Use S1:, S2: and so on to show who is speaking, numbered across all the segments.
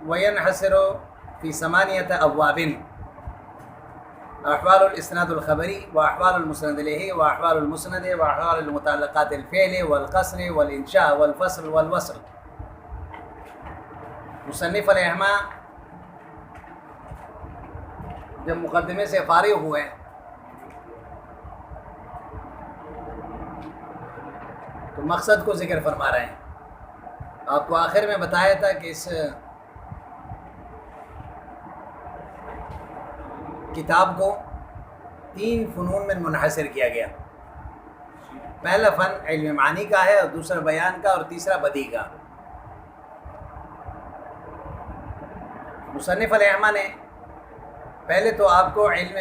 S1: وینحصر فی ثمانیۃ ابواب: احوال الاسناد الخبری واحوال المسند الیہ واحوال المسند واحوال المتعلقات الفعل والقصر والانشاء والفصل والوصل۔ مصنف رحمہ جب مقدمے سے فارغ ہوئے تو مقصد کو ذکر فرما رہے ہیں۔ آپ کو آخر میں بتایا تھا کہ اس کتاب کو 3 فنون میں منحصر کیا گیا۔ پہلا فن علم معانی کا ہے، اور دوسرا بیان کا، اور تیسرا بدیع کا۔ مصنف رحمہ نے پہلے تو آپ کو علم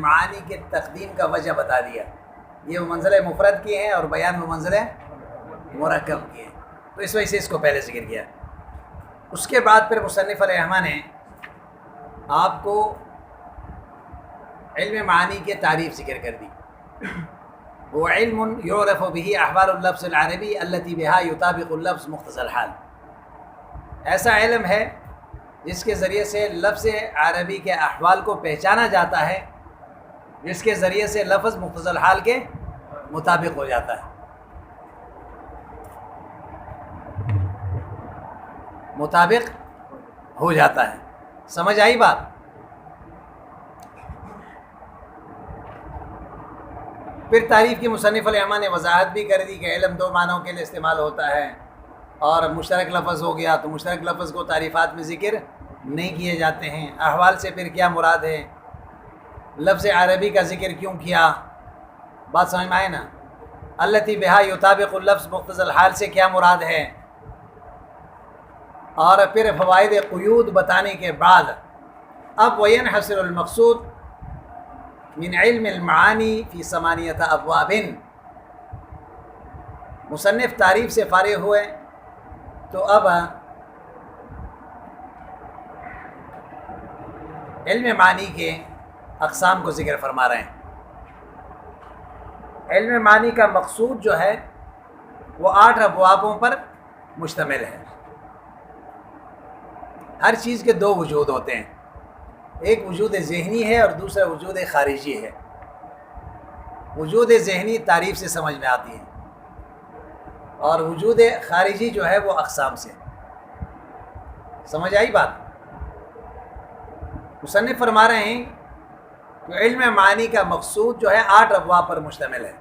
S1: معانی کے تقدیم کا وجہ بتا دیا۔ یہ وہ منزل مفرد کی ہیں اور بیان وہ منزل مرکب کی ہیں، تو اس وجہ سے اس کو پہلے ذکر کیا۔ اس کے بعد پھر مصنف رحمہ نے آپ کو علم معانی کے تعریف ذکر کر دی۔ وہ علم یعرف به احوال اللفظ العربی التي بها يطابق اللفظ مختصر الحال، ایسا علم ہے جس کے ذریعے سے لفظ عربی کے احوال کو پہچانا جاتا ہے، جس کے ذریعے سے لفظ مختصر الحال کے مطابق ہو جاتا ہے، مطابق ہو جاتا ہے۔ سمجھ آئی بات؟ پھر تعریف کی مصنف رحمہ نے وضاحت بھی کر دی کہ علم 2 معنوں کے لیے استعمال ہوتا ہے، اور مشترک لفظ ہو گیا تو مشترک لفظ کو تعریفات میں ذکر نہیں کیے جاتے ہیں۔ احوال سے پھر کیا مراد ہے، لفظ عربی کا ذکر کیوں کیا، بات سمجھ میں آئے نا؟ التی بہا یطابق اللفظ مختصر الحال سے کیا مراد ہے، اور پھر فوائد قیود بتانے کے بعد اب وینحصر المقصود من علم المعانی فی 8 ابواب۔ مصنف تعریف سے فارغ ہوئے تو اب علم معنی کے اقسام کو ذکر فرما رہے ہیں۔ علم معنی کا مقصود جو ہے وہ 8 ابوابوں پر مشتمل ہے۔ ہر چیز کے 2 وجود ہوتے ہیں، ایک وجود ذہنی ہے اور دوسرا وجود خارجی ہے۔ وجود ذہنی تعریف سے سمجھ میں آتی ہے، اور وجود خارجی جو ہے وہ اقسام سے۔ سمجھ آئی بات؟ مصنف فرما رہے ہیں کہ علم معانی کا مقصود جو ہے 8 ابواب پر مشتمل ہے۔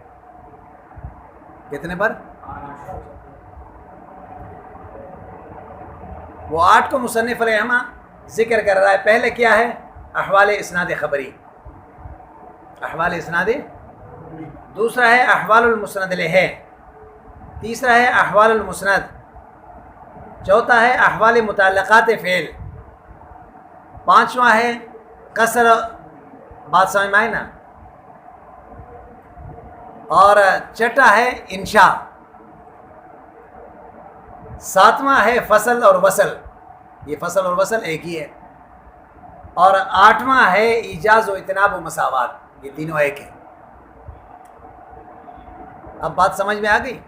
S1: کتنے پر؟ وہ 8 کو مصنف رحمہ ذکر کر رہا ہے۔ پہلے کیا ہے؟ احوال اسناد خبری، احوال اسناد، دوسرا ہے احوال المسند الیہ، تیسرا ہے احوال المسند، چوتھا ہے احوال متعلقات فعل، 5واں ہے قصر، بات سمجھ میں آئی نا، اور چھٹا ہے انشاء، 7واں ہے فصل اور وصل، یہ فصل اور وصل ایک ہی ہے، اور 8واں ہے ایجاز و اطناب و مساوات، یہ تینوں ایک ہیں۔ اب بات سمجھ میں آ گئی؟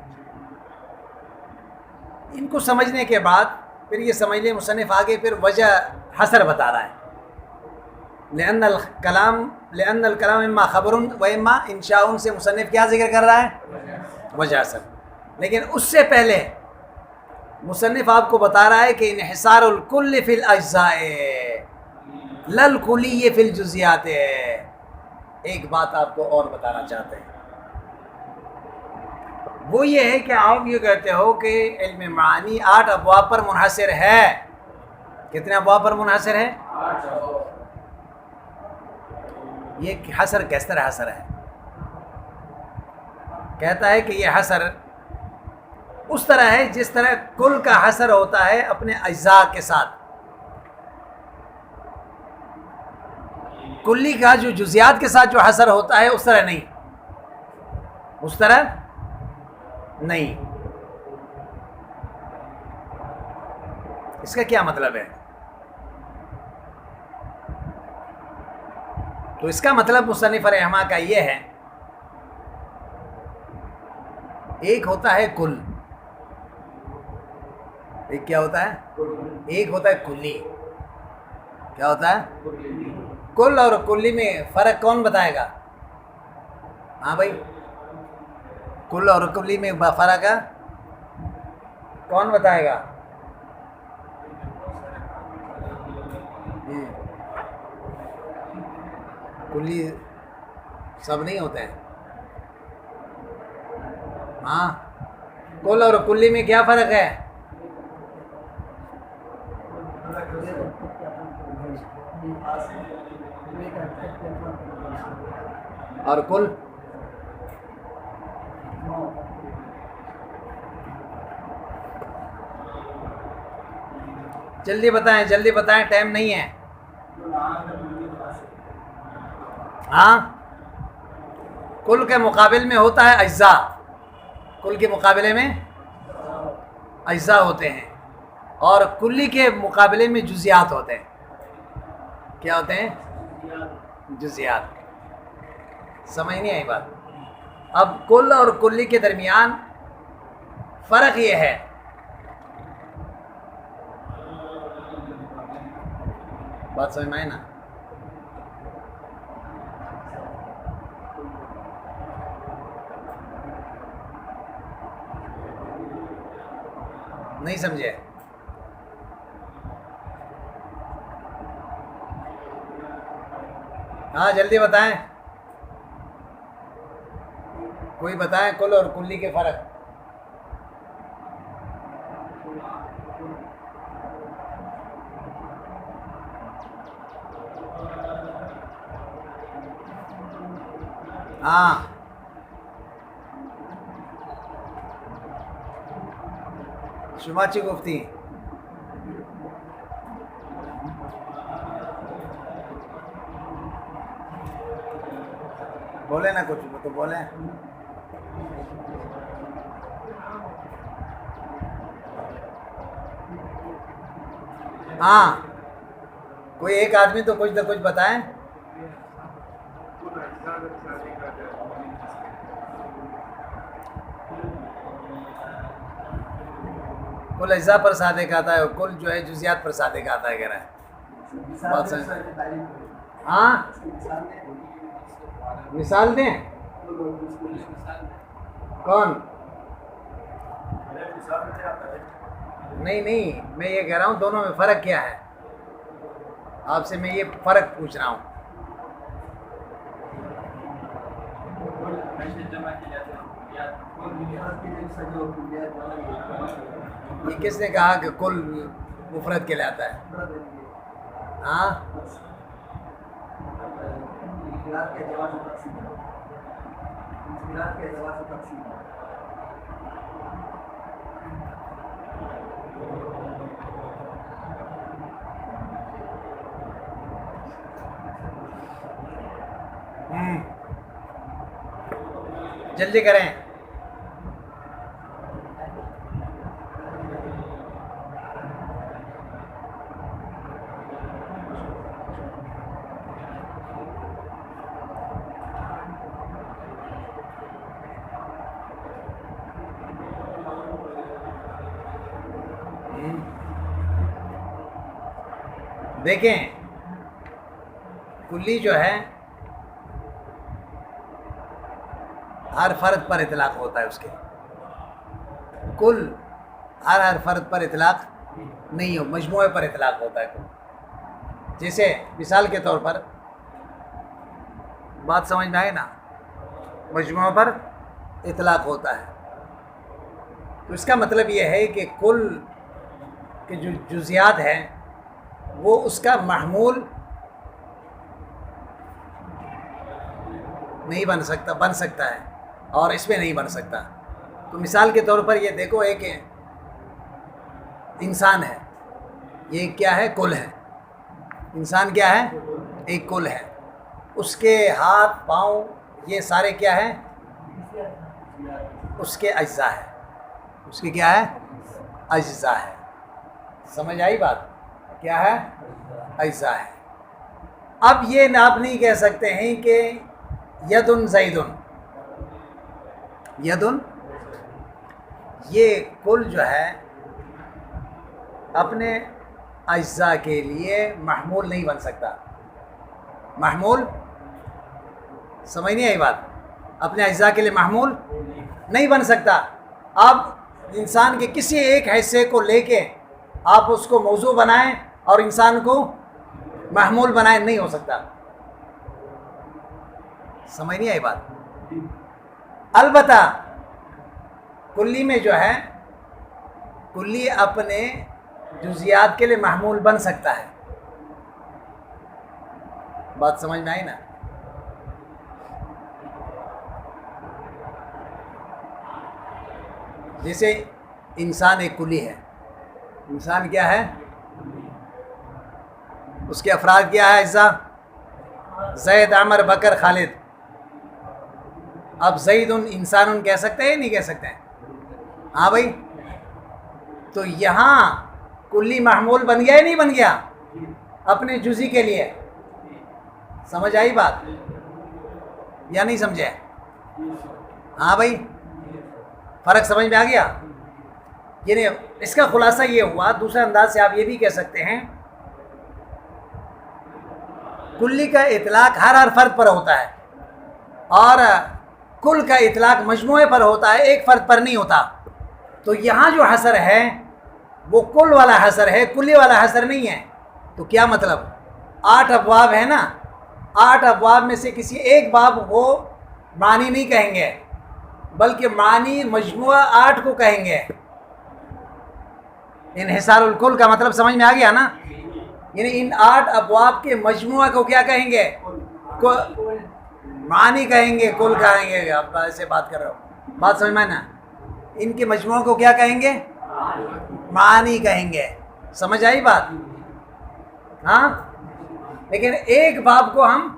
S1: ان کو سمجھنے کے بعد پھر یہ سمجھ لیں مصنف آگے پھر وجہ حصر بتا رہا ہے۔ لأن الکلام اما خبر و اما انشاء سے مصنف کیا ذکر کر رہا ہے؟ وجہ حصر۔ لیکن اس سے پہلے مصنف آپ کو بتا رہا ہے کہ انحصار الکل فی الاجزاء للکلی فی الجزیات۔ ایک بات آپ کو اور بتانا چاہتے ہیں، وہ یہ ہے کہ آپ یہ کہتے ہو کہ علم معانی 8 ابواب پر منحصر ہے۔ کتنے ابواب پر منحصر ہے؟ 8۔ یہ حصر کس طرح حصر ہے؟ کہتا ہے کہ یہ حصر اس طرح ہے جس طرح کل کا حصر ہوتا ہے اپنے اجزاء کے ساتھ۔ کلی کا جو جزیات کے ساتھ جو حصر ہوتا ہے اس طرح نہیں، اس طرح نہیں۔ اس کا کیا مطلب ہے؟ تو اس کا مطلب مصنف رحمہ کا یہ ہے، ایک ہوتا ہے کل، ایک کیا ہوتا ہے؟ ایک ہوتا ہے کلی. کیا ہوتا ہے؟ کل اور کلی میں فرق کون بتائے گا؟ ہاں بھائی، کل اور کلی میں فرق ہے کون بتائے گا؟ کلی سب نہیں ہوتے ہیں. ہاں، کل اور کلی میں کیا فرق ہے؟ اور کل جلدی بتائیں، جلدی بتائیں، ٹائم نہیں ہے. ہاں، کل کے مقابل میں ہوتا ہے اجزاء. کل کے مقابلے میں اجزاء ہوتے ہیں، اور کلی کے مقابلے میں جزیات ہوتے ہیں. کیا ہوتے ہیں؟ جزیات. سمجھ نہیں آئی بات؟ اب کل اور کلی کے درمیان فرق یہ ہے، بات سمجھ میں آئی نا؟ نہیں سمجھے؟ ہاں جلدی بتائیں، کوئی بتائیں کل اور کلی کے فرق. ہاں، شما چی گفتی؟ بولے نا کچھ تو بولیں. ہاں، کوئی ایک آدمی تو کچھ نہ کچھ بتائیں. کل اجزاء پر صادق آتا ہے، اور کل جو ہے جزیات پر صادق آتا ہے. کہہ رہا ہے بات سمجھ. ہاں، مثال دیں. کون؟ نہیں، میں یہ کہہ رہا ہوں دونوں میں فرق کیا ہے. آپ سے میں یہ فرق پوچھ رہا ہوں. یہ کس نے کہا کہ کل مفرد کہلاتا ہے؟ ہاں، جلدی کریں. دیکھیں، کلی جو ہے ہر فرد پر اطلاق ہوتا ہے اس کے. کل ہر فرد پر اطلاق نہیں ہو، مجموعے پر اطلاق ہوتا ہے کل. جیسے مثال کے طور پر، بات سمجھ میں آئے نا، مجموعے پر اطلاق ہوتا ہے. تو اس کا مطلب یہ ہے کہ کل کے جو جزیات ہیں وہ اس کا محمول نہیں بن سکتا ہے، اور اس میں نہیں بن سکتا. تو مثال کے طور پر یہ دیکھو، ایک انسان ہے، یہ کیا ہے؟ کل ہے. انسان کیا ہے؟ ایک کل ہے. اس کے ہاتھ پاؤں یہ سارے کیا ہیں؟ اس کے اجزاء ہے. اس کے کیا ہے؟ اجزاء ہے. سمجھ آئی بات؟ کیا ہے؟ اجزاء ہے. اب یہ آپ نہیں کہہ سکتے ہیں کہ یدن زیدن. یدن یہ کل جو ہے اپنے اجزاء کے لیے محمول نہیں بن سکتا. محمول سمجھ نہیں آئی بات؟ اپنے اجزاء کے لیے محمول نہیں بن سکتا. آپ انسان کے کسی ایک حصے کو لے کے آپ اس کو موضوع بنائیں اور انسان کو محمول بنائیں، نہیں ہو سکتا. سمجھ نہیں آئی بات؟ البتہ کلی میں جو ہے، کلی اپنے جزیات کے لیے محمول بن سکتا ہے. بات سمجھ میں آئی نا؟ جیسے انسان ایک کلی ہے. انسان کیا ہے؟ اس کے افراد کیا ہے؟ اجزاء. زید، عمر، بکر، خالد. اب زید انسان کہہ سکتے ہیں نہیں کہہ سکتے ہیں؟ ہاں بھائی. تو یہاں کلی محمول بن گیا یا نہیں بن گیا اپنے جزی کے لیے؟ سمجھ آئی بات یا نہیں سمجھے؟ ہاں بھائی، فرق سمجھ میں آ گیا؟ یعنی اس کا خلاصہ یہ ہوا. دوسرے انداز سے آپ یہ بھی کہہ سکتے ہیں کلی کا اطلاق ہر فرد پر ہوتا ہے اور کل کا اطلاق مجموعے پر ہوتا ہے، ایک فرد پر نہیں ہوتا. تو یہاں جو حصر ہے وہ کل والا حصر ہے، کلی والا حصر نہیں ہے. تو کیا مطلب؟ 8 ابواب ہے نا، 8 ابواب میں سے کسی ایک باب کو معنی نہیں کہیں گے بلکہ معنی مجموعہ 8 کو کہیں گے. انحصار الکل کا مطلب سمجھ میں آ گیا نا؟ یعنی ان 8 ابواب کے مجموعہ کو کیا کہیں گے؟ معنی کہیں گے، کل کہیں گے. آپ ایسے بات کر رہے ہو، بات سمجھ میں نا؟ ان کے مجموعہ کو کیا کہیں گے؟ معنی کہیں گے. سمجھ آئی بات؟ ہاں. لیکن ایک باب کو ہم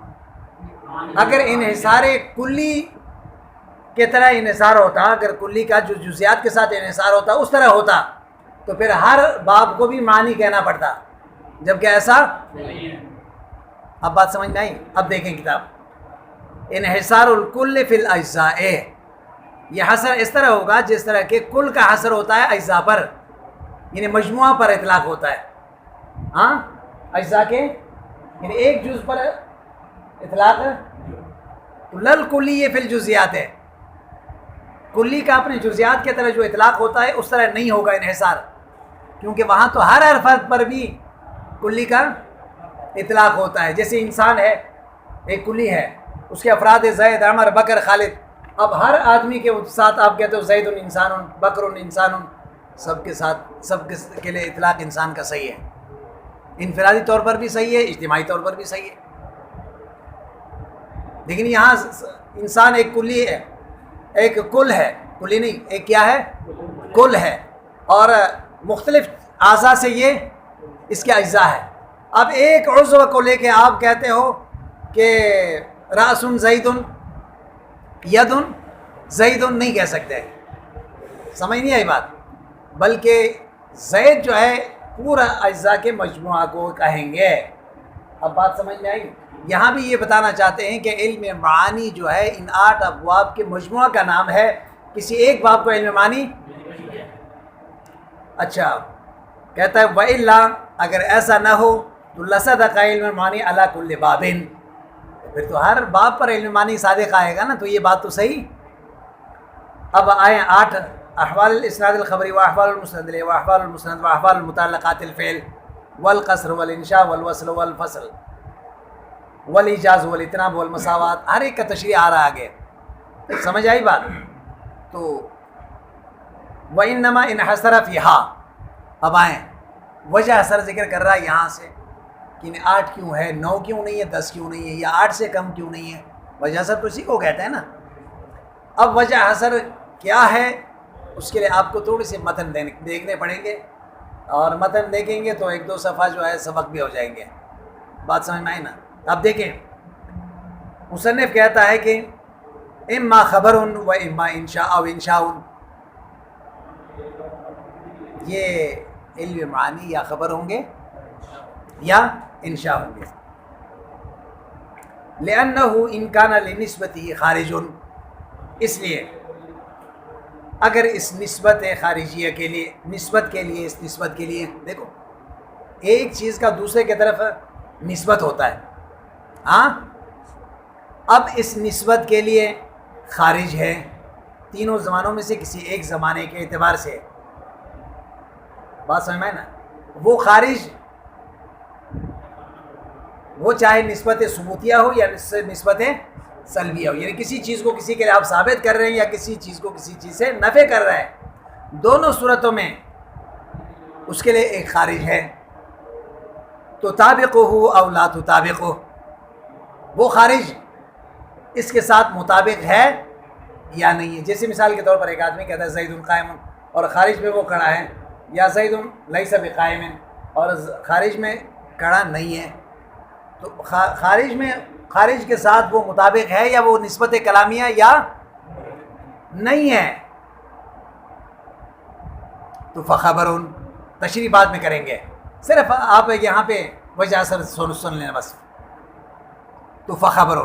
S1: اگر انحصار کلی کے طرح انحصار ہوتا، اگر کلی کا جو جزیات کے ساتھ انحصار ہوتا اس طرح ہوتا تو پھر ہر باب کو بھی معنی کہنا پڑتا، جبکہ ایسا. اب بات سمجھ میں آئی؟ اب دیکھیں کتاب. انحصار الکل فی الاجزاء، یہ حصر اس طرح ہوگا جس طرح کہ کل کا حصر ہوتا ہے اجزاء پر، یعنی مجموعہ پر اطلاق ہوتا ہے. ہاں، اجزاء کے یعنی ایک جز پر اطلاق ہے. لل کلی فی الجزیات ہے، کلی کا اپنے جزیات کی طرح جو اطلاق ہوتا ہے اس طرح نہیں ہوگا انحصار، کیونکہ وہاں تو ہر فرد پر بھی کلی کا اطلاق ہوتا ہے. جیسے انسان ہے، ایک کلی ہے، اس کے افراد زید، عمر، بکر، خالد. اب ہر آدمی کے ساتھ آپ کہتے ہو زید انسان، بکر انسان، سب کے ساتھ سب کے لیے اطلاق انسان کا صحیح ہے. انفرادی طور پر بھی صحیح ہے، اجتماعی طور پر بھی صحیح ہے. لیکن یہاں انسان ایک کلی ہے، ایک کل ہے، کلی نہیں، ایک کیا ہے؟ کل ہے. اور مختلف اعضاء سے یہ اس کے اجزاء ہے. اب ایک عضو کو لے کے آپ کہتے ہو کہ راس زید، ید زید نہیں کہہ سکتے. سمجھ نہیں آئی بات؟ بلکہ زید جو ہے پورا اجزاء کے مجموعہ کو کہیں گے. اب بات سمجھ میں آئی؟ یہاں بھی یہ بتانا چاہتے ہیں کہ علم معانی جو ہے ان 8 ابواب کے مجموعہ کا نام ہے، کسی ایک باب کو علم معانی. اچھا، کہتا ہے وَإِلَّا، اگر ایسا نہ ہو تو لَصَدَقَ علم معانی عَلَى كُلِّ بَابٍ، پھر تو ہر باب پر علم معانی صادق آئے گا نا. تو یہ بات تو صحیح. اب آئیں 8 احوال الاسناد الخبری واحوال المسند الیہ واحوال المسند واحوال المتعلقات الفعل والقصر والانشاء والوصل والفصل والایجاز والاتناب والمساوات. ہر ایک کا تشریح آ رہا آگے. سمجھ آئی بات؟ تو وَإِنَّمَا انحصر فِيهَا. اب آئیں وجہ اثر ذکر کر رہا ہے یہاں سے کہ 8 کیوں ہے، 9 کیوں نہیں ہے، 10 کیوں نہیں ہے، یا 8 سے کم کیوں نہیں ہے. وجہ اثر تو اسی کو کہتے ہیں نا. اب وجہ اثر کیا ہے اس کے لیے آپ کو تھوڑی سی متن دیکھنے پڑیں گے، اور متن دیکھیں گے تو 1-2 صفحہ جو ہے سبق بھی ہو جائیں گے. بات سمجھ میں آئی نا؟ اب دیکھیں، مصنف کہتا ہے کہ اما خبر و اما انشاء او انشاء، یہ علم معانی یا خبر ہوں گے یا انشاء ہوں گے. لأنه ان کان لنسبته خارج، اس لیے اگر اس نسبت خارجیہ کے لیے اس نسبت کے لیے دیکھو ایک چیز کا دوسرے کی طرف نسبت ہوتا ہے. ہاں اب اس نسبت کے لیے خارج ہے تینوں زمانوں میں سے کسی ایک زمانے کے اعتبار سے. بات سمجھ میں نا؟ وہ خارج وہ چاہے نسبت ثبوتیہ ہو یا نسبت سلبیہ ہو، یعنی کسی چیز کو کسی کے لیے آپ ثابت کر رہے ہیں یا کسی چیز کو کسی چیز سے نفی کر رہے ہیں، دونوں صورتوں میں اس کے لیے ایک خارج ہے. تو تطابقہ او لا تطابقہ، وہ خارج اس کے ساتھ مطابق ہے یا نہیں ہے. جیسے مثال کے طور پر ایک آدمی کہتا ہے زید قائم، اور خارج میں وہ کھڑا ہے، یا زید لیس بقائم، اور خارج میں کھڑا نہیں ہے. تو خارج کے ساتھ وہ مطابق ہے یا وہ نسبت کلامیہ یا نہیں ہے. تو فخبر تشریح بعد میں کریں گے، صرف آپ یہاں پہ وجہ اثر سن لینا بس. تو فخبر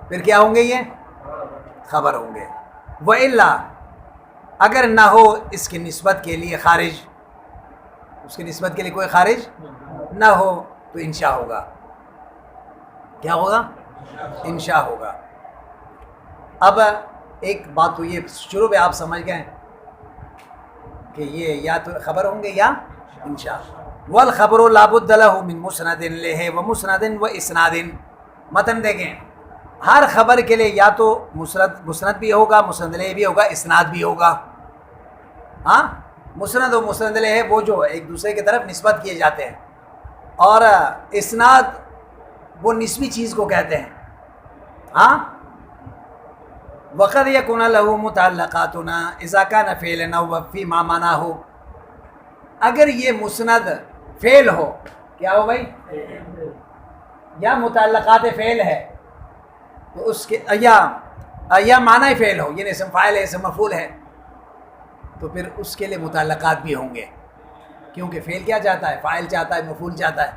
S1: پھر کیا ہوں گے؟ یہ خبر ہوں گے. وَإِلَّا اگر نہ ہو اس کی نسبت کے لیے خارج، اس کی نسبت کے لیے کوئی خارج نہ ہو تو انشاء ہوگا. کیا ہوگا؟ انشاء ہوگا. اب ایک بات تو یہ شروع میں آپ سمجھ گئے کہ یہ یا تو خبر ہوں گے یا انشاء. والخبر لا بد له من مسند له ومسند واسناد. متن دیکھیں، ہر خبر کے لیے یا تو مسند بھی ہوگا، مسند له بھی ہوگا، اسناد بھی ہوگا. ہاں مسند و مسند له ہے وہ جو ایک دوسرے کی طرف نسبت کیے جاتے ہیں، اور اسناد وہ نسبی چیز کو کہتے ہیں. ہاں وقد يكون له متعلقاتنا اذا كان فعلا او فيما معناه. اگر یہ مسند فعل ہو، کیا ہو بھائی؟ یا متعلقات فعل ہے تو اس کے یا معنی فعل ہو، یعنی اسم فاعل ہے، اسم مفعول ہے، تو پھر اس کے لیے متعلقات بھی ہوں گے. کیونکہ فعل کیا چاہتا ہے؟ فاعل چاہتا ہے، مفعول چاہتا ہے.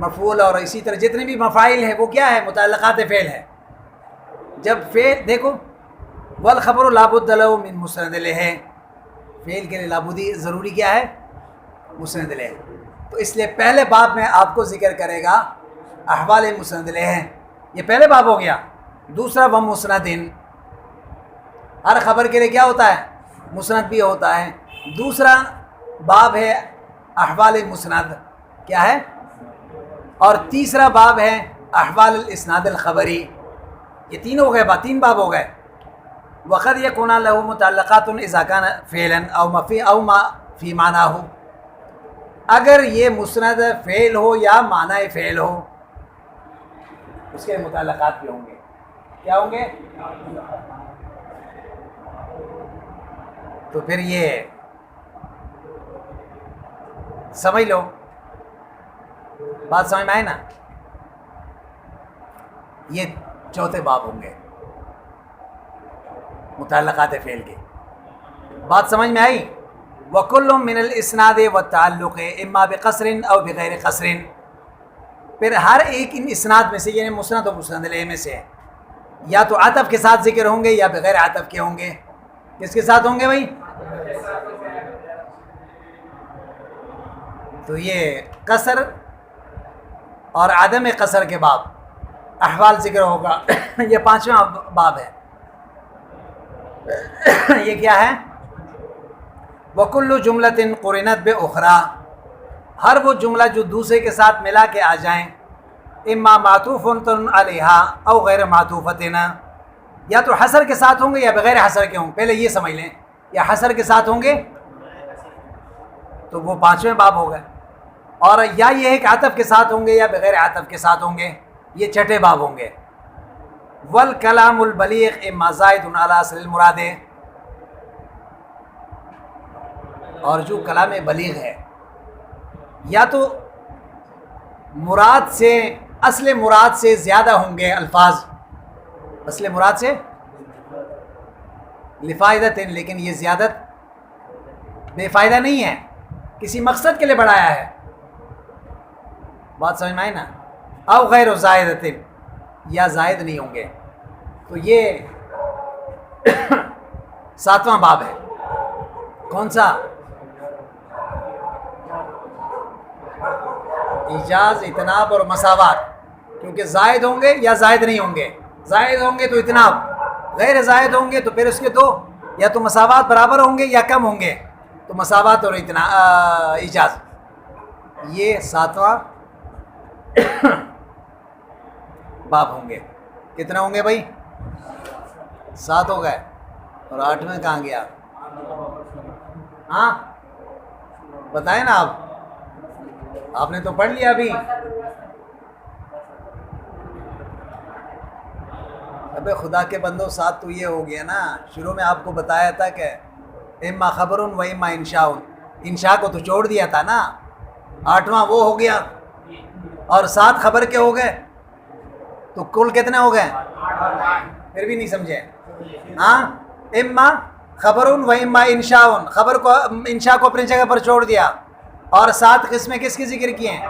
S1: مفعول اور اسی طرح جتنے بھی مفاعل ہیں وہ کیا ہے؟ متعلقات فعل ہے. جب فعل دیکھو والخبر لا بد له من مسند له، فعل کے لیے لابودی ضروری کیا ہے؟ مسند له. تو اس لیے پہلے باب میں آپ کو ذکر کرے گا احوال مسند له ہیں، یہ پہلے باب ہو گیا. دوسرا وہ مسند، ہر خبر کے لیے کیا ہوتا ہے؟ مسند بھی ہوتا ہے. دوسرا باب ہے احوال مسند، کیا ہے؟ اور تیسرا باب ہے احوال الاسناد الخبری. یہ تین ہو گئے، تین باب ہو گئے. وقد يكون له متعلقات اذا كان فعلا او ما في معناه. اگر یہ مسند فعل ہو یا معنی فعل ہو اس کے متعلقات بھی ہوں گے. کیا ہوں گے؟ تو پھر یہ سمجھ لو، بات سمجھ میں آئے نا؟ یہ چوتھے باب ہوں گے متعلقات فعل کے. بات سمجھ میں آئی؟ وَكُلٌّ مِّنَ الْإِسْنَادِ وَالتَّعَلُّقِ اِمَّا بِقَصْرٍ اَوْ بِغَيْرِ قَصْرٍ. پھر ہر ایک ان اسناد میں سے، یعنی مسند و مسند له میں سے، یا تو عطف کے ساتھ ذکر ہوں گے یا بغیر عطف کے ہوں گے. کس کے ساتھ ہوں گے بھائی؟ تو یہ قصر اور عدم قصر کے باب احوال ذکر ہوگا. یہ پانچواں باب ہے. یہ کیا ہے؟ وَكُلُّ جُمْلَةٍ قُرِنَتْ بِأُخْرَى. ہر وہ جملہ جو دوسرے کے ساتھ ملا کے آ جائیں، اما معطوفۃ علیہا او غیر معطوفۃ، یا تو حصر کے ساتھ ہوں گے یا بغیر حصر کے ہوں. پہلے یہ سمجھ لیں، یا حصر کے ساتھ ہوں گے تو وہ پانچویں باب ہو گئے، اور یا یہ ہے کہ عطف کے ساتھ ہوں گے یا بغیر عطف کے ساتھ ہوں گے، یہ چھٹے باب ہوں گے. والکلام البلیغ اما زائد علی اصل المراد. اور جو کلام بلیغ ہے یا تو مراد سے، اصل مراد سے زیادہ ہوں گے الفاظ، اصل مراد سے لفائدت، لیکن یہ زیادت بے فائدہ نہیں ہے، کسی مقصد کے لیے بڑھایا ہے. بات سمجھ میں آئی نا؟ او غیر زائدت، یا زائد نہیں ہوں گے. تو یہ 7واں باب ہے. کون سا؟ ایجاز، اتناب اور مساوات. کیونکہ زائد ہوں گے یا زائد نہیں ہوں گے. زائد ہوں گے تو اتناب، غیر زائد ہوں گے تو پھر اس کے دو، یا تو مساوات برابر ہوں گے یا کم ہوں گے، تو مساوات اور ایجاز. یہ 7واں باب ہوں گے. کتنے ہوں گے بھائی؟ 7 ہو گئے. اور 8واں کہاں گیا؟ ہاں بتائیں نا آپ نے تو پڑھ لیا ابھی. ابے خدا کے بندو، 7 تو یہ ہو گیا نا. شروع میں آپ کو بتایا تھا کہ اما خبر و اما انشاء. انشاء کو تو چھوڑ دیا تھا نا. 8واں وہ ہو گیا اور 7 خبر کے ہو گئے، تو کل کتنے ہو گئے؟ پھر بھی نہیں سمجھے. ہاں اما خبر و اما انشاء. خبر کو، انشاء کو اپنی جگہ پر چھوڑ دیا. اور 7 قسمیں کس کی ذکر کی ہیں؟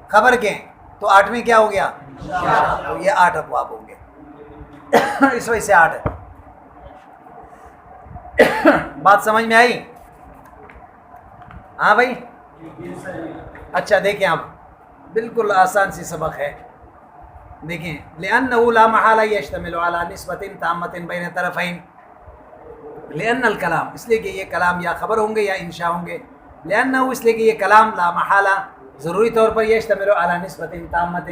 S1: خبر کے. تو 8ویں کیا ہو گیا؟ تو یہ 8 ابواب ہوں گے. اس وجہ سے 8 ہے. بات سمجھ میں آئی؟ ہاں بھائی. اچھا دیکھیں آپ، بالکل آسان سی سبق ہے. دیکھیں، لأنه لا محالہ يشتمل على نسبة تامة بین طرفین. لأن الکلام، اس لیے کہ یہ کلام یا خبر ہوں گے یا انشاء ہوں گے. لأنه، اس لیے کہ یہ کلام لا محالہ ضروری طور پر يشتمل على نسبة تامة،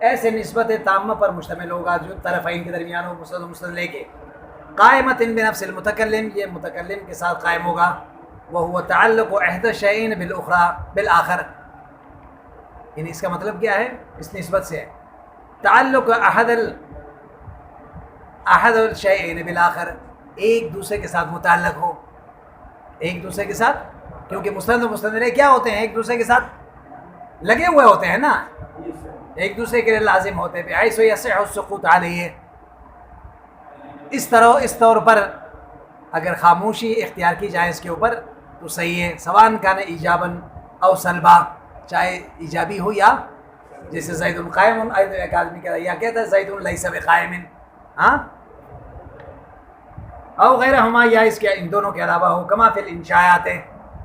S1: ایسے نسبت تامہ پر مشتمل ہوگا جو طرفین کے درمیان ہو، مسند و مسند لے کے. قائمۃ بنفس المتکلم، یہ متکلم کے ساتھ قائم ہوگا. وهو تعلق احد الشیئین بالآخر. یعنی اس کا مطلب کیا ہے؟ اس نسبت سے تعلق احد الشیئین بالآخر، ایک دوسرے کے ساتھ متعلق ہو. ایک دوسرے کے ساتھ، کیونکہ مستند و مستند کیا ہوتے ہیں؟ ایک دوسرے کے ساتھ لگے ہوئے ہوتے ہیں نا، ایک دوسرے کے لیے لازم ہوتے ہیں. بحیث یصح السقوط علیہ. اس طور پر اگر خاموشی اختیار کی جائے اس کے اوپر تو صحیح ہے. سواء کان ایجاباً او سلبا، چاہے ایجابی ہو یا جیسے زید قائم. ایک آدمی کہتا ہے یا کہتا ہے زید لیس بقائم، ہاں، او غیرہما، یا اس کے ان دونوں کے علاوہ ہو. کما فی الانشاءات ہے،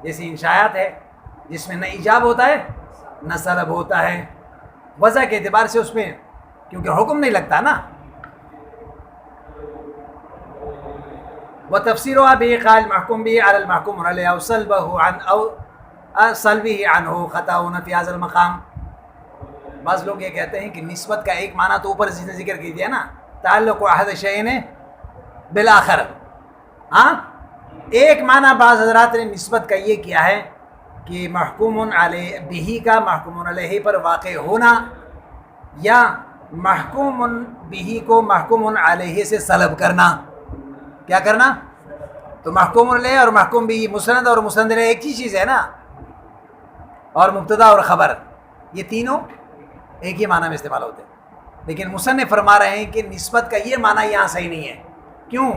S1: جیسے انشاءات ہے جس میں نہ ایجاب ہوتا ہے نہ سلب ہوتا ہے. وضع کے اعتبار سے اس میں کیونکہ حکم نہیں لگتا نا. وتفسيرها بإيقاع المحكوم به على المحكوم عليه أو سلبه عنه خطأ في هذا المقام. بعض لوگ یہ کہتے ہیں کہ نسبت کا ایک معنی تو اوپر جس نے ذکر کی دیا نا، تعلق احد الشیئین بالآخر. ہاں، ایک معنی بعض حضرات نے نسبت کا یہ کیا ہے کہ محکوم علیہ بہ کا محکوم علیہ پر واقع ہونا، یا محکوم بہ کو محکوم علیہ سے سلب کرنا. کیا کرنا؟ تو محکوم علیہ اور محکوم بھی، مسند اور مسند علیہ ایک ہی چیز ہے نا. اور مبتدا اور خبر، یہ تینوں ایک ہی معنی میں استعمال ہوتے ہیں. لیکن مصنف فرما رہے ہیں کہ نسبت کا یہ معنی یہاں صحیح نہیں ہے. کیوں؟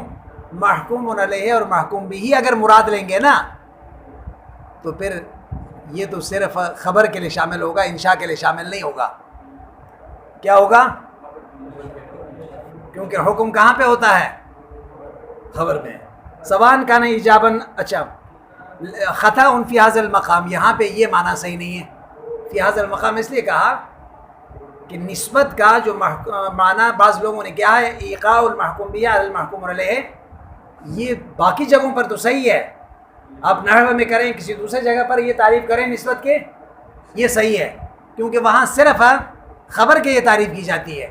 S1: محکوم علیہ اور محکوم بھی اگر مراد لیں گے نا تو پھر یہ تو صرف خبر کے لیے شامل ہوگا، انشاء کے لیے شامل نہیں ہوگا. کیا ہوگا؟ کیونکہ حکم کہاں پہ ہوتا ہے؟ خبر میں. سوان کان ایجاباً. اچھا، خطا فی ھذا المقام، یہاں پہ یہ معنی صحیح نہیں ہے. فی ھذا المقام اس لیے کہا کہ نسبت کا جو معنی بعض لوگوں نے کیا ہے ایقاع المحکوم بھی علی المحکوم علیہ، یہ باقی جگہوں پر تو صحیح ہے. آپ نحو میں کریں، کسی دوسرے جگہ پر یہ تعریف کریں نسبت کے، یہ صحیح ہے کیونکہ وہاں صرف خبر کے یہ تعریف کی جاتی ہے.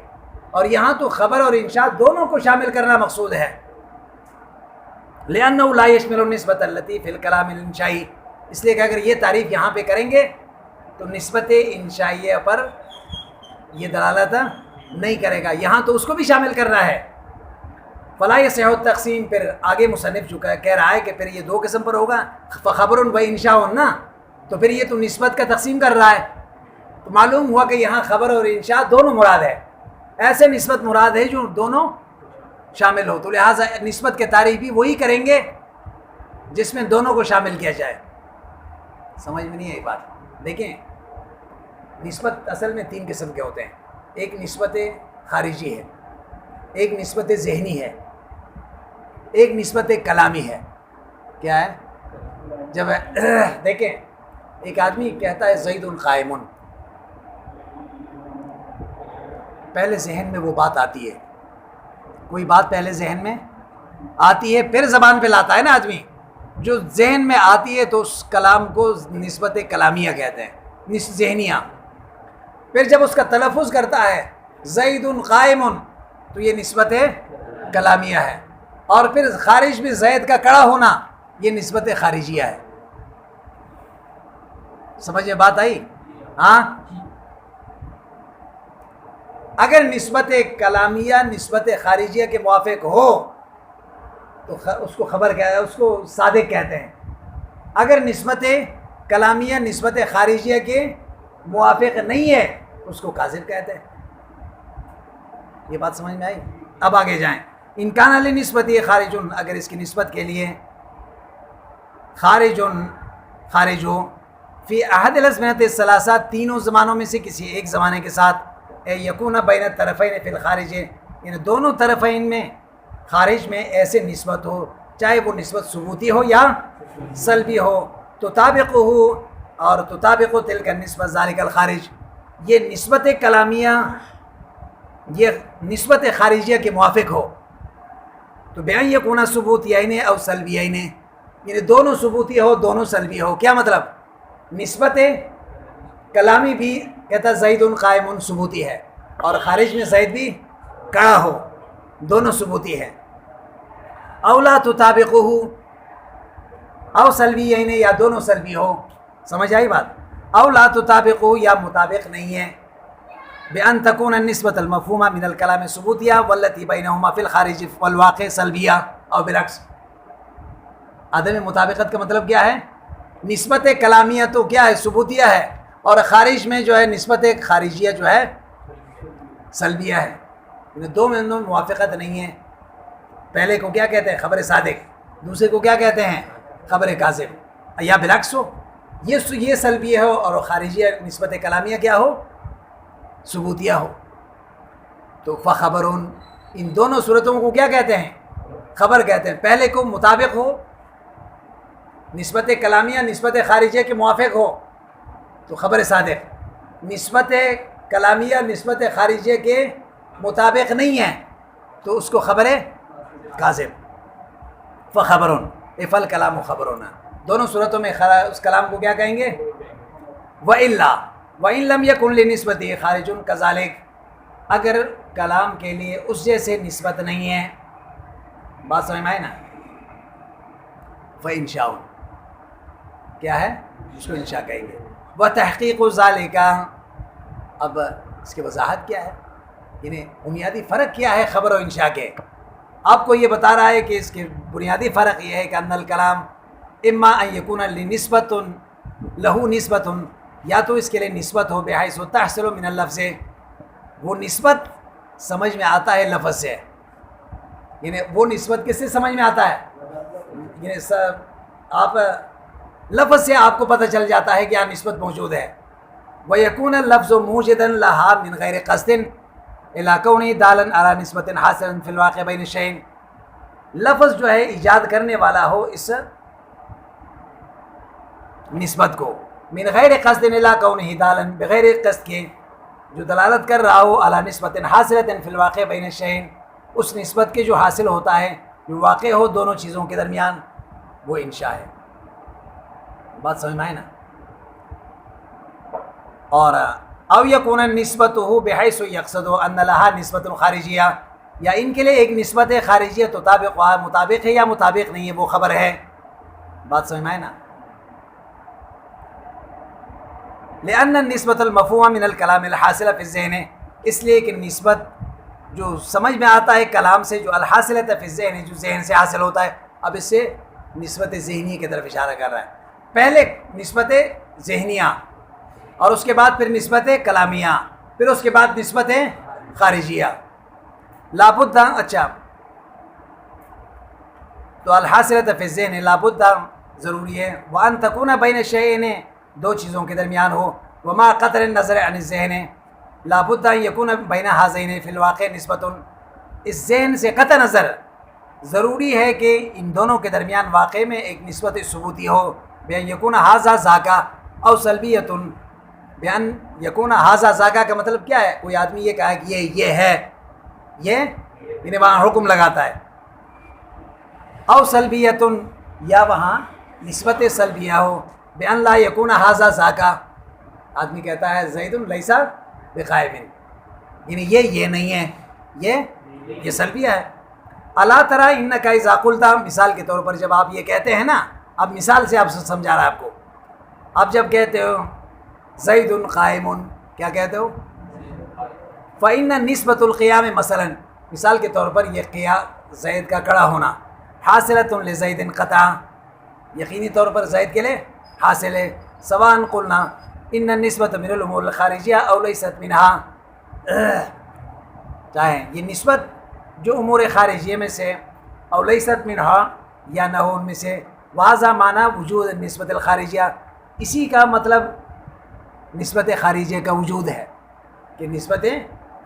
S1: اور یہاں تو خبر اور انشاء دونوں کو شامل کرنا مقصود ہے. لأنه لا يشمل النسبة التي في الكلام الانشائی، اس لیے کہ اگر یہ تعریف یہاں پہ کریں گے تو نسبت انشائیہ پر یہ دلالت نہیں کرے گا. یہاں تو اس کو بھی شامل کرنا ہے. فلا يصح التقسیم، پھر آگے مصنف جو کہہ رہا ہے کہ پھر یہ 2 قسم پر ہوگا. فخبر و انشاء نا، تو پھر یہ تو نسبت کا تقسیم کر رہا ہے. تو معلوم ہوا کہ یہاں خبر اور انشاء دونوں مراد ہے. ایسے نسبت مراد ہے جو دونوں شامل ہو. تو لہٰذا نسبت کے تعریف بھی وہی کریں گے جس میں دونوں کو شامل کیا جائے. سمجھ میں نہیں آئی بات؟ دیکھیں، نسبت اصل میں 3 قسم کے ہوتے ہیں. ایک نسبت خارجی ہے، ایک نسبت ذہنی ہے، ایک نسبت کلامی ہے. کیا ہے؟ جب دیکھیں ایک آدمی کہتا ہے زید قائم، پہلے ذہن میں وہ بات آتی ہے، کوئی بات پہلے ذہن میں آتی ہے پھر زبان پہ لاتا ہے نا آدمی. جو ذہن میں آتی ہے تو اس کلام کو نسبت کلامیہ کہتے ہیں، ذہنیہ. پھر جب اس کا تلفظ کرتا ہے زید قائم تو یہ نسبت کلامیہ ہے. اور پھر خارج میں زید کا کڑا ہونا یہ نسبت خارجیہ ہے. سمجھ میں بات آئی؟ ہاں. اگر نسبت کلامیہ نسبت خارجیہ کے موافق ہو تو اس کو خبر کیا ہے، اس کو صادق کہتے ہیں. اگر نسبت کلامیہ نسبت خارجیہ کے موافق نہیں ہے اس کو کاذب کہتے ہیں. یہ بات سمجھ میں آئی؟ اب آگے جائیں. انکان علی نسبت یہ خارج، اگر اس کی نسبت کے لیے خارج ہو فی احد الازمنۃ الثلاثہ، تینوں زمانوں میں سے کسی ایک زمانے کے ساتھ، یکون بین الطرفین فی الخارج، یعنی دونوں طرفین میں خارج میں ایسے نسبت ہو، چاہے وہ نسبت ثبوتی ہو یا سلبی ہو، تطابق ہو اور تطابق تلک النسبت ذالک الخارج، یہ نسبت کلامیہ یہ نسبت خارجیہ کے موافق ہو تو بیان یکون ثبوتیین او سلبیین، یعنی دونوں ثبوتی ہو دونوں سلبی ہو. کیا مطلب؟ نسبت کلامی بھی کہتا زید قائم ثبوتی ہے اور خارج میں زید بھی کڑا ہو، دونوں ثبوتی ہے. اولا تطابقہ او سلبیین، یا دونوں سلبی ہو. سمجھ آئی بات؟ اولا تطابقہ، یا مطابق نہیں ہے. بأن تكون النسبة المفهومة من الكلام ثبوتية والتي بينهما في الخارج والواقع سلبية او بالعکس. عدم مطابقت کا مطلب کیا ہے؟ نسبت کلامیہ تو کیا ہے؟ ثبوتیہ ہے، اور خارج میں جو ہے نسبت خارجیہ جو ہے سلبیہ ہے. دو میں موافقت نہیں ہے. پہلے کو کیا کہتے ہیں؟ خبر صادق. دوسرے کو کیا کہتے ہیں؟ خبر کاذب. یا بالعکس ہو، یہ سلبیہ ہو اور خارجیہ نسبت کلامیہ کیا ہو؟ ثبوتیہ ہو. تو فخبرون، ان دونوں صورتوں کو کیا کہتے ہیں؟ خبر کہتے ہیں. پہلے کو مطابق ہو، نسبت کلامیہ نسبت خارجیہ کے موافق ہو تو خبر صادق. نسبت کلامیہ نسبت خارجیہ کے مطابق نہیں ہے تو اس کو خبر کاذب. فخبرون افل کلام و خبرون، دونوں صورتوں میں اس کلام کو کیا کہیں گے؟ وَإِن لَمْ يَكُنْ لِنِسْبَتِهِ خَارِجٌ كَذَلِكَ، اگر کلام کے لیے اس جیسے نسبت نہیں ہے. بات سمجھ میں آئے نا؟ فَإِنشَاءٌ، کیا ہے؟ اس کو انشاء کہیں گے. وَتَحْقِيقُ ذَلِكَ، اب اس کی وضاحت کیا ہے؟ یعنی بنیادی فرق کیا ہے خبر و انشاء کے؟ آپ کو یہ بتا رہا ہے کہ اس کے بنیادی فرق یہ ہے کہ ان الکلام اما ان یکون لنسبت لہو نسبت، یا تو اس کے لیے نسبت ہو بحیث تحصل من اللفظ، وہ نسبت سمجھ میں آتا ہے لفظ سے. یعنی وہ نسبت کس سے سمجھ میں آتا ہے؟ یعنی آپ لفظ سے آپ کو پتہ چل جاتا ہے کہ یہاں نسبت موجود ہے. وَيَكُونَ اللَّفْظُ مُوجِدًا لَهَا مِنْ غَيْرِ قَصْدٍ إِلَىٰ كَوْنِهِ دَالًا عَلَىٰ نِسْبَةٍ حَاصِلًا فِي الْوَاقِعِ بَيْنَ الشَّيْءَيْنِ، لفظ جو ہے ایجاد کرنے والا ہو اس نسبت کو، من غیر قصد الا کونہ دالا، بغیر قصد کے جو دلالت کر رہا ہو علی نسبت حاصلۃ فی الواقع بین الشیئین، اس نسبت کے جو حاصل ہوتا ہے جو واقع ہو دونوں چیزوں کے درمیان، وہ انشاء ہے. بات سمجھ میں آئے نا؟ اور او یکون نسبتہ بحیث یقصد ان لها نسبت خارجیہ، یا ان کے لیے ایک نسبت خارجیہ مطابق ہے یا مطابق نہیں ہے، وہ خبر ہے. بات سمجھ میں آئے نا؟ لأن النسبة المفهومة من الكلام الحاصلة في الذهن، اس لیے کہ نسبت جو سمجھ میں آتا ہے کلام سے، جو الحاصلة في الذهن، جو ذہن سے حاصل ہوتا ہے. اب اس سے نسبت ذہنی کی طرف اشارہ کر رہا ہے. پہلے نسبت ذہنیہ اور اس کے بعد پھر نسبت کلامیہ، پھر اس کے بعد نسبت خارجیہ. لابد، اچھا تو الحاصلة في الذهن لابد ضروری ہے. وأن تكون بين الشيئين، دو چیزوں کے درمیان ہو. وما قطر النظر عن الذہن لابد ان یکون بین ہذین فی الواقع نسبت، اس ذہن سے قطع نظر ضروری ہے کہ ان دونوں کے درمیان واقع میں ایک نسبت ثبوتی ہو، بیان یکون ھذا ذاکا او سلبیۃ، بیان یکون ھذا ذاکا کا مطلب کیا ہے؟ کوئی آدمی یہ کہا کہ یہ ہے، یہ یعنی وہاں حکم لگاتا ہے، او سلبیۃ یا وہاں نسبت سلبیہ ہو، بیان لا یکون ھذا ذاکا، آدمی کہتا ہے زید لیس بقائم، یعنی یہ نہیں ہے، یہ سلبیہ ہے۔ الا تری انک اذا قلت، مثال کے طور پر جب آپ یہ کہتے ہیں نا، اب مثال سے آپ سمجھا رہا ہے آپ کو، آپ جب کہتے ہو زید قائم، کیا کہتے ہو؟ فإن نسبۃ القیام مثلا، مثال کے طور پر یہ قیام زید کا کھڑا ہونا، حاصلۃ لزید قطع، یقینی طور پر زید کے لیے حاصل ہے، سواء قلنا ان النسبۃ من الامور الخارجیہ او لیست منها، چاہے یہ نسبت جو امور خارجیہ میں سے او لیست منها یا نہ ہو ان میں سے، واضح معنی وجود نسبت الخارجیہ، اسی کا مطلب نسبت خارجیہ کا وجود ہے، کہ نسبت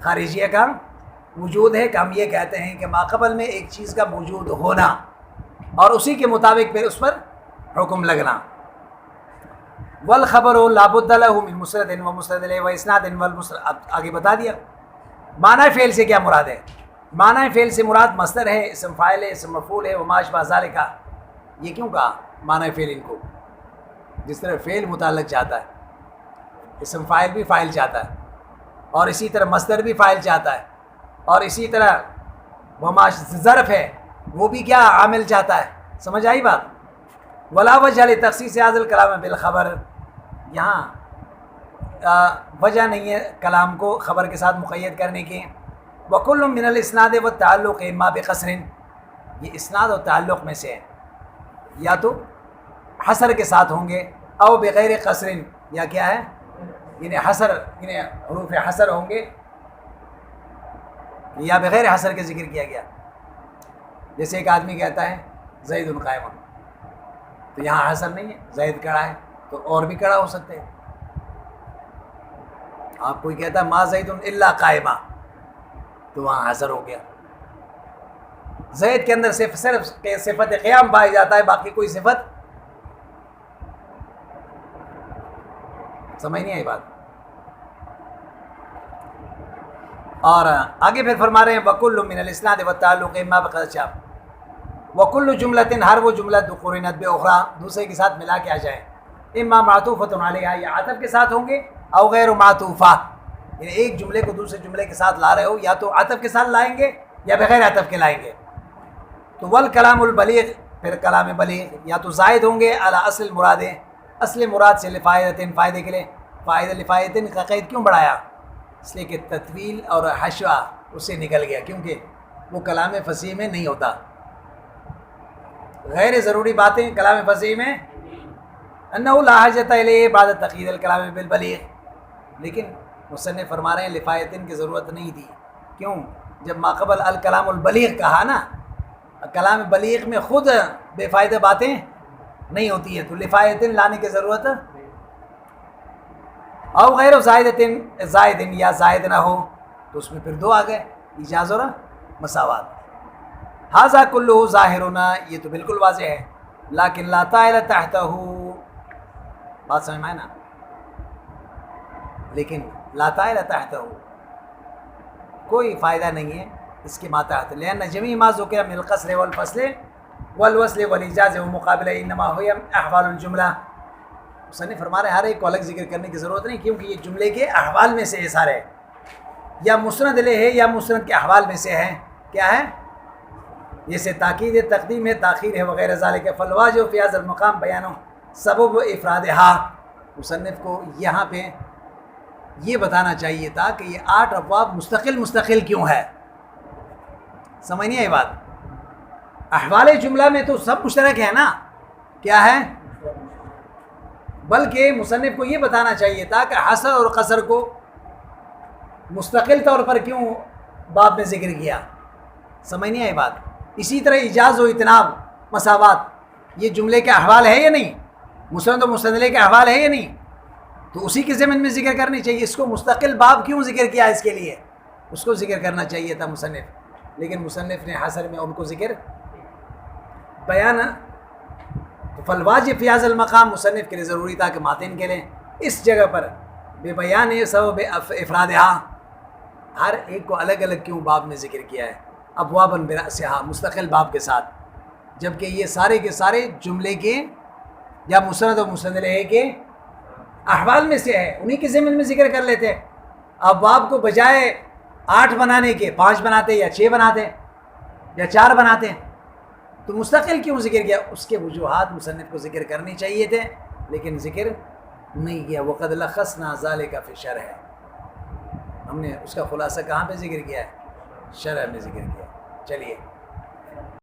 S1: خارجیہ کا وجود ہے، کہ ہم یہ کہتے ہیں کہ ماقبل میں ایک چیز کا موجود ہونا اور اسی کے مطابق پھر اس پر حکم لگنا۔ والخبر لا بد له من مسند و مسند الیہ و اسناد والمسند، اب آگے بتا دیا معنی فعل سے کیا مراد ہے۔ معنی فعل سے مراد مصدر ہے، اسم فاعل ہے، اسم مفعول ہے، وما اشبہ ذالک۔ یہ کیوں کہا معنی فعل ان کو؟ جس طرح فعل متعلق چاہتا ہے، اسم فاعل بھی فاعل چاہتا ہے، اور اسی طرح مصدر بھی فاعل چاہتا ہے، اور اسی طرح وما ظرف ہے وہ بھی کیا عامل چاہتا ہے۔ سمجھ آئی بات؟ ولا وجہ لتخصیص هذا الکلام بالخبر، یہاں وجہ نہیں ہے کلام کو خبر کے ساتھ مقید کرنے کی۔ وکل من الاسناد والتعلق اما بقصر، یہ اسناد اور تعلق میں سے ہے، یا تو حصر کے ساتھ ہوں گے، او بغیر قصر، یا کیا ہے یعنی حصر، یعنی حروف حصر ہوں گے، یا بغیر حصر کے ذکر کیا گیا۔ جیسے ایک آدمی کہتا ہے زید قائم، تو یہاں حصر نہیں ہے، زید کھڑا ہے، تو اور بھی کھڑا ہو سکتے ہیں۔ آپ کوئی کہتا ہے ما زید الا قائمہ، تو وہاں حصر ہو گیا۔ زید کے اندر صرف صفت قیام پائی جاتا ہے، باقی کوئی صفت سمجھ نہیں آئی بات۔ اور آگے پھر فرما رہے ہیں وکل من الاسناد والتعلق اما بقصر، وکل جملۃ، ہر وہ جملہ قرنت باخری، دوسرے کے ساتھ ملا کے آ جائے، اما معطوفۃ علیہا، یا عطف کے ساتھ ہوں گے، او غیر معطوفہ، یعنی ایک جملے کو دوسرے جملے کے ساتھ لا رہے ہو، یا تو عطف کے ساتھ لائیں گے یا بغیر عطف کے لائیں گے۔ تو والکلام البلیغ، پھر کلام بلیغ، یا تو زائد ہوں گے علی اصل مراد، اصل مراد سے لفائدۃ، فائدے کے لیے۔ فائدہ لفائدۃ کا قید کیوں بڑھایا؟ اس لیے کہ تطویل اور حشوہ اس سے نکل گیا، کیونکہ وہ کلام فصیح میں نہیں ہوتا۔ غیر ضروری باتیں کلام فصیح میں انہ لا حاجۃ الیہ بعد تقیید الکلام بالبلیغ، لیکن مصنف فرما رہے ہیں لفایتن کی ضرورت نہیں تھی۔ کیوں؟ جب ماقبل الکلام البلیغ کہا نا، کلام بلیغ میں خود بے فائدہ باتیں نہیں ہوتی ہیں، تو لفایتن لانے کی ضرورت، او غیر زائدن یا زائد نہ ہو، تو اس میں پھر دو آ گئے، ایجاز اور مساوات۔ ھذا کلہ ظاہرنا، یہ تو بالکل واضح ہے، لیکن لا طائل تحتہ، بات سمجھ میں آئے نا، لیکن لا طائل تحتہ کوئی فائدہ نہیں ہے اس کے ماتحت، لأن جمیع ما ذکر من القصر والفصل والوصل والاجاز ومقابلہ انما هي احوال الجملہ۔ مصنف فرما رہے ہیں ہر ایک کو الگ ذکر کرنے کی ضرورت نہیں، کیونکہ یہ جملے کے احوال میں سے ہے سارے، یا مسند لے ہے یا مسند کے احوال میں سے ہے۔ کیا ہے؟ جیسے تاکید تقدیم ہے، تاخیر ہے، وغیرہ ذالک، فالواجب فی ھذا المقام بیان سبب افرادها۔ مصنف کو یہاں پہ یہ بتانا چاہیے تھا کہ یہ 8 ابواب مستقل کیوں ہے۔ سمجھ نہیں آئی بات؟ احوال جملہ میں تو سب مشترک ہے نا، کیا ہے؟ بلکہ مصنف کو یہ بتانا چاہیے تھا کہ حصر اور قصر کو مستقل طور پر کیوں باب میں ذکر کیا۔ سمجھ نہیں آئی بات؟ اسی طرح ایجاز و اتناب، مساوات، یہ جملے کے احوال ہے یا نہیں؟ مسند و مستدل کے احوال ہے یا نہیں؟ تو اسی کے ضمن میں ذکر کرنی چاہیے۔ اس کو مستقل باب کیوں ذکر کیا؟ اس کے لیے اس کو ذکر کرنا چاہیے تھا مصنف، لیکن مصنف نے حصر میں ان کو ذکر بیان تو فالواجب فی ھذا المقام مصنف کے لیے ضروری تھا کہ ماتن کے لیں اس جگہ پر بے بیان سبب افرادہا، ہر ایک کو الگ الگ کیوں باب میں ذکر کیا ہے، ابوابا برأسہا، مستقل باب کے ساتھ، جبکہ یہ سارے کے سارے جملے کے یا مسند و مسند علیہ کے احوال میں سے ہے، انہی کے ضمن میں ذکر کر لیتے ہیں۔ اب باب کو بجائے 8 بنانے کے 5 بناتے یا 6 بناتے یا 4 بناتے ہیں، تو مستقل کیوں ذکر کیا؟ اس کے وجوہات مصنف کو ذکر کرنی چاہیے تھے لیکن ذکر نہیں کیا۔ وقد لخصنا ذلك فی الشرح، ہم نے اس کا خلاصہ کہاں پہ ذکر کیا ہے؟ شرح میں ذکر کیا۔ چلیے